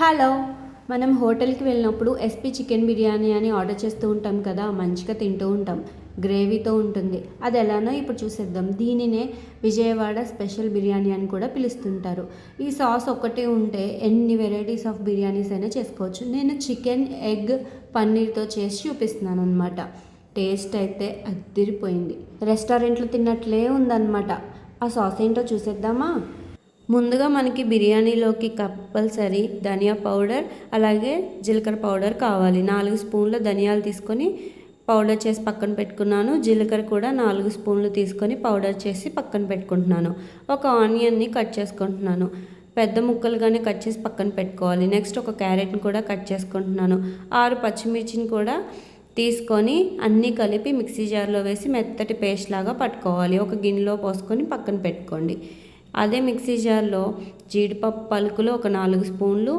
Hello. మనం హోటల్కి వెళ్ళినప్పుడు ఎస్పీ చికెన్ బిర్యానీ అని ఆర్డర్ చేస్తూ ఉంటాం కదా, మంచిగా తింటూ ఉంటాం. గ్రేవీతో ఉంటుంది. అది ఎలానో ఇప్పుడు చూసేద్దాం. దీనినే విజయవాడ స్పెషల్ బిర్యానీ అని కూడా పిలుస్తుంటారు. ఈ సాస్ ఒక్కటే ఉంటే ఎన్ని వెరైటీస్ ఆఫ్ బిర్యానీస్ అయినా చేసుకోవచ్చు. నేను చికెన్, ఎగ్, పన్నీర్తో చేసి చూపిస్తున్నాను అనమాట. టేస్ట్ అయితే అదిరిపోయింది. రెస్టారెంట్లో తిన్నట్లే ఉందన్నమాట. ఆ సాస్ ఏంటో చూసేద్దామా? ముందుగా మనకి బిర్యానీలోకి కంపల్సరీ ధనియా పౌడర్, అలాగే జీలకర్ర పౌడర్ కావాలి. 4 స్పూన్ల ధనియాలు తీసుకొని పౌడర్ చేసి పక్కన పెట్టుకున్నాను. జీలకర్ర కూడా 4 స్పూన్లు తీసుకొని పౌడర్ చేసి పక్కన పెట్టుకుంటున్నాను. ఒక ఆనియన్ని కట్ చేసుకుంటున్నాను. పెద్ద ముక్కలుగానే కట్ చేసి పక్కన పెట్టుకోవాలి. నెక్స్ట్ ఒక క్యారెట్ని కూడా కట్ చేసుకుంటున్నాను. 6 పచ్చిమిర్చిని కూడా తీసుకొని అన్నీ కలిపి మిక్సీ జార్లో వేసి మెత్తటి పేస్ట్ లాగా పట్టుకోవాలి. ఒక గిన్నెలో పోసుకొని పక్కన పెట్టుకోండి. అదే మిక్సీ జార్లో జీడిపప్పు పలుకులు ఒక 4 స్పూన్లు,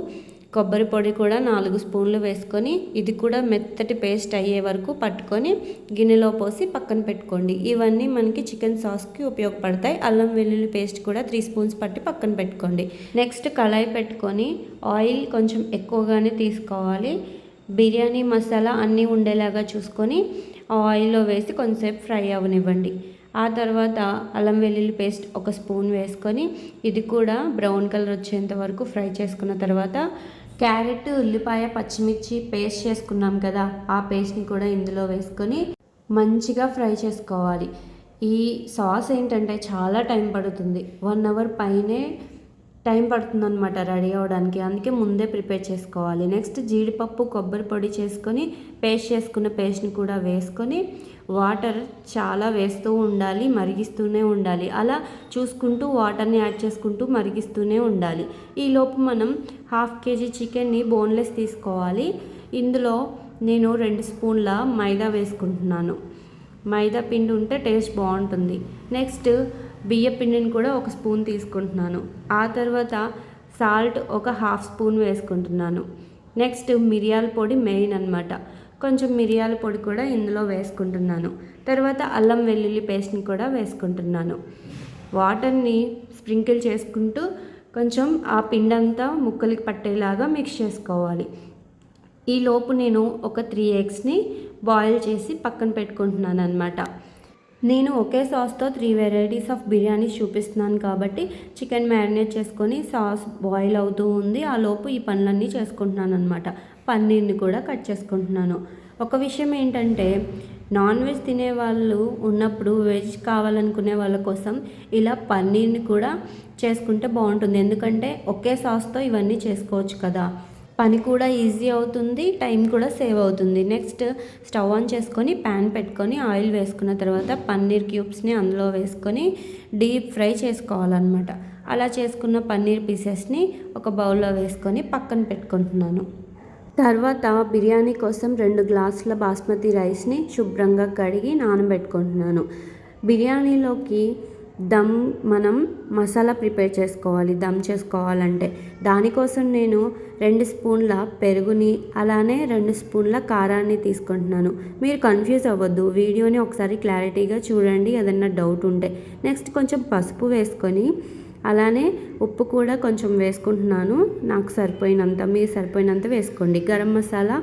కొబ్బరి పొడి కూడా 4 స్పూన్లు వేసుకొని ఇది కూడా మెత్తటి పేస్ట్ అయ్యే వరకు పట్టుకొని గిన్నెలో పోసి పక్కన పెట్టుకోండి. ఇవన్నీ మనకి చికెన్ సాస్కి ఉపయోగపడతాయి. అల్లం వెల్లుల్లి పేస్ట్ కూడా 3 స్పూన్స్ పట్టి పక్కన పెట్టుకోండి. నెక్స్ట్ కళాయి పెట్టుకొని ఆయిల్ కొంచెం ఎక్కువగానే తీసుకోవాలి. బిర్యానీ మసాలా అన్నీ ఉండేలాగా చూసుకొని ఆయిల్లో వేసి కొంచెంసేపు ఫ్రై అవ్వనివ్వండి. ఆ తర్వాత అల్లం వెల్లుల్లి పేస్ట్ ఒక స్పూన్ వేసుకొని ఇది కూడా బ్రౌన్ కలర్ వచ్చేంత వరకు ఫ్రై చేసుకున్న తర్వాత క్యారెట్, ఉల్లిపాయ, పచ్చిమిర్చి పేస్ట్ చేసుకున్నాం కదా, ఆ పేస్ట్ని కూడా ఇందులో వేసుకొని మంచిగా ఫ్రై చేసుకోవాలి. ఈ సాస్ ఏంటంటే చాలా టైం పడుతుంది. 1 అవర్ పైనే టైం పడుతుందన్నమాట రెడీ అవ్వడానికి. అందుకే ముందే ప్రిపేర్ చేసుకోవాలి. నెక్స్ట్ జీడిపప్పు, కొబ్బరి పొడి చేసుకొని పేస్ట్ చేసుకున్న పేస్ట్ని కూడా వేసుకొని వాటర్ చాలా వేస్తూ ఉండాలి, మరిగిస్తూనే ఉండాలి. అలా చూసుకుంటూ వాటర్ని యాడ్ చేసుకుంటూ మరిగిస్తూనే ఉండాలి. ఈలోపు మనం 1/2 kg చికెన్ని బోన్లెస్ తీసుకోవాలి. ఇందులో నేను 2 స్పూన్ల మైదా వేసుకుంటున్నాను. మైదా పిండి ఉంటే టేస్ట్ బాగుంటుంది. నెక్స్ట్ బియ్య పిండిని కూడా 1 స్పూన్ తీసుకుంటున్నాను. ఆ తర్వాత సాల్ట్ ఒక 1/2 స్పూన్ వేసుకుంటున్నాను. నెక్స్ట్ మిరియాల పొడి మెయిన్ అనమాట. కొంచెం మిరియాల పొడి కూడా ఇందులో వేసుకుంటున్నాను. తర్వాత అల్లం వెల్లుల్లి పేస్ట్ని కూడా వేసుకుంటున్నాను. వాటర్ని స్ప్రింకిల్ చేసుకుంటూ కొంచెం ఆ పిండంతా ముక్కలకి పట్టేలాగా మిక్స్ చేసుకోవాలి. ఈలోపు నేను ఒక 3 ఎగ్స్ని బాయిల్ చేసి పక్కన పెట్టుకుంటున్నాను అనమాట. నేను ఒకే సాస్తో 3 వెరైటీస్ ఆఫ్ బిర్యానీస్ చూపిస్తున్నాను కాబట్టి చికెన్ మ్యారినేట్ చేసుకొని సాస్ బాయిల్ అవుతూ ఉంది. ఆ లోపు ఈ పనులన్నీ చేసుకుంటున్నాను అనమాట. పన్నీర్ని కూడా కట్ చేసుకుంటున్నాను. ఒక విషయం ఏంటంటే, నాన్ వెజ్ తినే వాళ్ళు ఉన్నప్పుడు వెజ్ కావాలనుకునే వాళ్ళ కోసం ఇలా పన్నీర్ని కూడా చేసుకుంటే బాగుంటుంది. ఎందుకంటే ఒకే సాస్తో ఇవన్నీ చేసుకోవచ్చు కదా, పని కూడా ఈజీ అవుతుంది, టైం కూడా సేవ్ అవుతుంది. నెక్స్ట్ స్టవ్ ఆన్ చేసుకొని ప్యాన్ పెట్టుకొని ఆయిల్ వేసుకున్న తర్వాత పన్నీర్ క్యూబ్స్ని అందులో వేసుకొని డీప్ ఫ్రై చేసుకోవాలన్నమాట. అలా చేసుకున్న పన్నీర్ పీసెస్ని ఒక బౌల్లో వేసుకొని పక్కన పెట్టుకుంటున్నాను. తర్వాత బిర్యానీ కోసం 2 గ్లాసుల బాస్మతి రైస్ని శుభ్రంగా కడిగి నానబెట్టుకుంటున్నాను. బిర్యానీలోకి మనం మసాలా ప్రిపేర్ చేసుకోవాలి. దమ్ చేసుకోవాలంటే దానికోసం నేను 2 స్పూన్ల పెరుగుని, అలానే 2 స్పూన్ల కారాన్ని తీసుకుంటున్నాను. మీరు కన్ఫ్యూజ్ అవ్వద్దు, వీడియోని ఒకసారి క్లారిటీగా చూడండి ఏదన్నా డౌట్ ఉంటే. నెక్స్ట్ కొంచెం పసుపు వేసుకొని అలానే ఉప్పు కూడా కొంచెం వేసుకుంటున్నాను. నాకు సరిపోయినంత, మీరు సరిపోయినంత వేసుకోండి. గరం మసాలా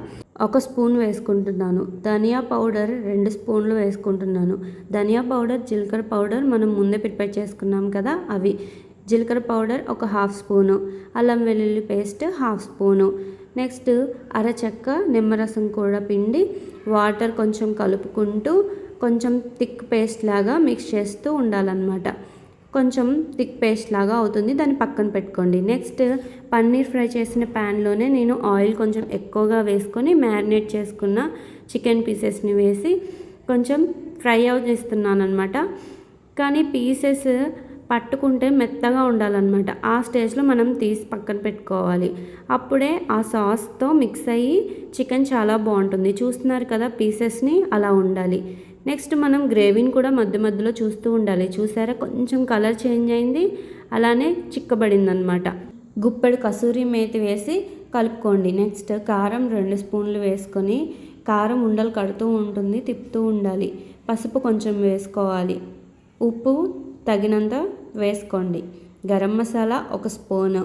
1 స్పూన్ వేసుకుంటున్నాను. ధనియా పౌడర్ 2 స్పూన్లు వేసుకుంటున్నాను. ధనియా పౌడర్, జీలకర్ర పౌడర్ మనం ముందే ప్రిపేర్ చేసుకున్నాం కదా అవి. జీలకర్ర పౌడర్ ఒక 1/2 స్పూను, అల్లం వెల్లుల్లి పేస్ట్ 1/2 స్పూను. నెక్స్ట్ అరచెక్క నిమ్మరసం కూడా పిండి వాటర్ కొంచెం కలుపుకుంటూ కొంచెం థిక్ పేస్ట్ లాగా మిక్స్ చేస్తూ ఉండాలన్నమాట. కొంచెం థిక్ పేస్ట్ లాగా అవుతుంది, దాన్ని పక్కన పెట్టుకోండి. నెక్స్ట్ పన్నీర్ ఫ్రై చేసిన ప్యాన్లోనే నేను ఆయిల్ కొంచెం ఎక్కువగా వేసుకొని మ్యారినేట్ చేసుకున్న చికెన్ పీసెస్ని వేసి కొంచెం ఫ్రై చేస్తున్నాను అనమాట. కానీ పీసెస్ పట్టుకుంటే మెత్తగా ఉండాలన్నమాట. ఆ స్టేజ్లో మనం తీసి పక్కన పెట్టుకోవాలి. అప్పుడే ఆ సాస్తో మిక్స్ అయ్యి చికెన్ చాలా బాగుంటుంది. చూస్తున్నారు కదా పీసెస్ని, అలా ఉండాలి. నెక్స్ట్ మనం గ్రేవీని కూడా మధ్య మధ్యలో చూస్తూ ఉండాలి. చూసారా కొంచెం కలర్ చేంజ్ అయింది, అలానే చిక్కబడింది అనమాట. గుప్పెడు కసూరి మేతి వేసి కలుపుకోండి. నెక్స్ట్ కారం 2 స్పూన్లు వేసుకొని, కారం ఉండలు కడుతూ ఉంటుంది, తిప్పుతూ ఉండాలి. పసుపు కొంచెం వేసుకోవాలి. ఉప్పు తగినంత వేసుకోండి. గరం మసాలా 1 స్పూను,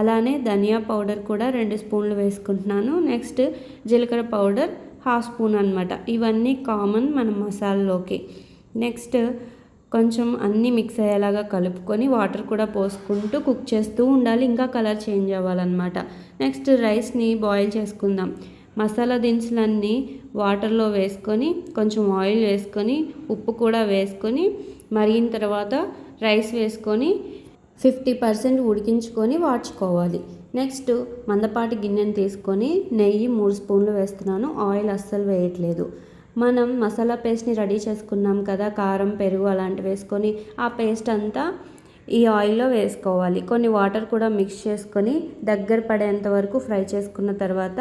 అలానే ధనియా పౌడర్ కూడా 2 స్పూన్లు వేసుకుంటున్నాను. నెక్స్ట్ జీలకర్ర పౌడర్ 1/2 స్పూన్ అనమాట. ఇవన్నీ కామన్ మన మసాలాలోకి. నెక్స్ట్ కొంచెం అన్నీ మిక్స్ అయ్యేలాగా కలుపుకొని వాటర్ కూడా పోసుకుంటూ కుక్ చేస్తూ ఉండాలి. ఇంకా కలర్ చేంజ్ అవ్వాలన్నమాట. నెక్స్ట్ రైస్ని బాయిల్ చేసుకుందాం. మసాలా దినుసులన్నీ వాటర్లో వేసుకొని కొంచెం ఆయిల్ వేసుకొని ఉప్పు కూడా వేసుకొని మరిగిన తర్వాత రైస్ వేసుకొని 50% ఉడికించుకొని వాడ్చుకోవాలి. నెక్స్ట్ మందపాటి గిన్నెని తీసుకొని నెయ్యి 3 స్పూన్లు వేస్తున్నాను. ఆయిల్ అస్సలు వేయట్లేదు. మనం మసాలా పేస్ట్ని రెడీ చేసుకున్నాం కదా, కారం పెరుగు అలాంటివి వేసుకొని ఆ పేస్ట్ అంతా ఈ ఆయిల్లో వేసుకోవాలి. కొన్ని వాటర్ కూడా మిక్స్ చేసుకొని దగ్గర పడేంత వరకు ఫ్రై చేసుకున్న తర్వాత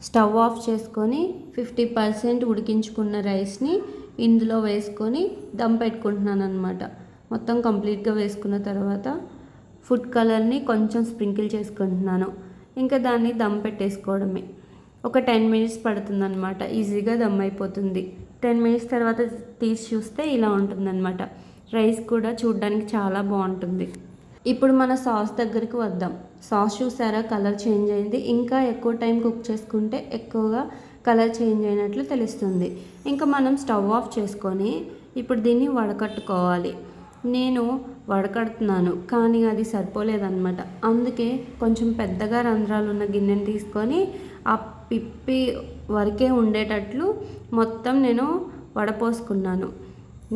స్టవ్ ఆఫ్ చేసుకొని 50% ఉడికించుకున్న రైస్ని ఇందులో వేసుకొని దమ్ పెట్టుకుంటున్నాను అనమాట. మొత్తం కంప్లీట్గా వేసుకున్న తర్వాత ఫుడ్ కలర్ని కొంచెం స్ప్రింకిల్ చేసుకుంటున్నాను. ఇంకా దాన్ని దమ్ పెట్టేసుకోవడమే. ఒక 10 మినిట్స్ పడుతుందన్నమాట. ఈజీగా దమ్ అయిపోతుంది. 10 మినిట్స్ తర్వాత తీసి చూస్తే ఇలా ఉంటుందన్నమాట. రైస్ కూడా చూడడానికి చాలా బాగుంటుంది. ఇప్పుడు మన సాస్ దగ్గరికి వద్దాం. సాస్ చూసారా కలర్ చేంజ్ అయింది. ఇంకా ఎక్కువ టైం కుక్ చేసుకుంటే ఎక్కువగా కలర్ చేంజ్ అయినట్లు తెలుస్తుంది. ఇంకా మనం స్టవ్ ఆఫ్ చేసుకొని ఇప్పుడు దీన్ని వడకట్టుకోవాలి. నేను వడకడుతున్నాను కానీ అది సరిపోలేదన్నమాట. అందుకే కొంచెం పెద్దగా రంధ్రాలు ఉన్న గిన్నెని తీసుకొని ఆ పిప్పి వరకే ఉండేటట్లు మొత్తం నేను వడపోసుకున్నాను.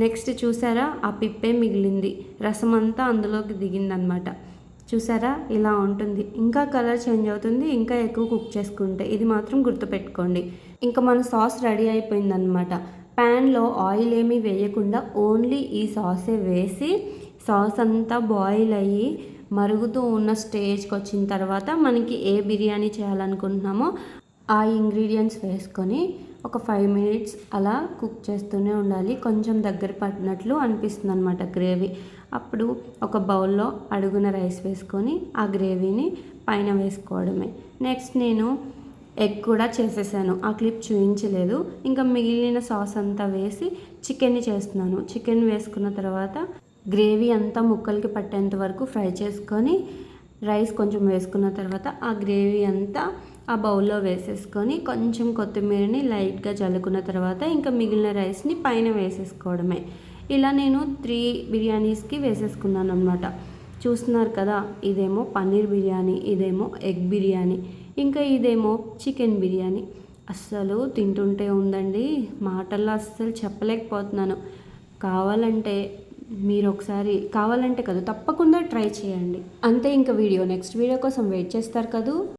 నెక్స్ట్ చూసారా ఆ పిప్పే మిగిలింది. రసం అంతా అందులోకి దిగిందనమాట. చూసారా ఇలా ఉంటుంది. ఇంకా కలర్ చేంజ్ అవుతుంది ఇంకా ఎక్కువ కుక్ చేసుకుంటే. ఇది మాత్రం గుర్తుపెట్టుకోండి. ఇంకా మన సాస్ రెడీ అయిపోయిందనమాట. ప్యాన్లో ఆయిల్ ఏమీ వేయకుండా ఓన్లీ ఈ సాసే వేసి సాస్ అంతా బాయిల్ అయ్యి మరుగుతూ ఉన్న స్టేజ్కి వచ్చిన తర్వాత మనకి ఏ బిర్యానీ చేయాలనుకుంటున్నామో ఆ ఇంగ్రీడియంట్స్ వేసుకొని ఒక 5 మినిట్స్ అలా కుక్ చేస్తూనే ఉండాలి. కొంచెం దగ్గర పట్టినట్లు అనిపిస్తుంది అనమాట గ్రేవీ. అప్పుడు ఒక బౌల్లో అడుగున రైస్ వేసుకొని ఆ గ్రేవీని పైన వేసుకోవడమే. నెక్స్ట్ నేను ఎగ్ కూడా చేసేసాను. ఆ క్లిప్ చూపించలేదు. ఇంకా మిగిలిన సాస్ అంతా వేసి చికెన్ని చేస్తున్నాను. చికెన్ వేసుకున్న తర్వాత గ్రేవీ అంతా ముక్కలకి పట్టేంత వరకు ఫ్రై చేసుకొని రైస్ కొంచెం వేసుకున్న తర్వాత ఆ గ్రేవీ అంతా ఆ బౌల్లో వేసేసుకొని కొంచెం కొత్తిమీరని లైట్గా చల్లుకున్న తర్వాత ఇంకా మిగిలిన రైస్ని పైన వేసేసుకోవడమే. ఇలా నేను 3 బిర్యానీస్కి వేసేసుకున్నాను అనమాట. చూస్తున్నారు కదా, ఇదేమో పన్నీర్ బిర్యానీ, ఇదేమో ఎగ్ బిర్యానీ, ఇంకా ఇదేమో చికెన్ బిర్యానీ. అస్సలు తింటుంటే ఉందండి, మాటల్లో అస్సలు చెప్పలేకపోతున్నాను. కావాలంటే మీరు ఒకసారి కావాలంటే కదా తప్పకుండా ట్రై చేయండి. అంతే, ఇంకా నెక్స్ట్ వీడియో కోసం వెయిట్ చేస్తారు కదూ.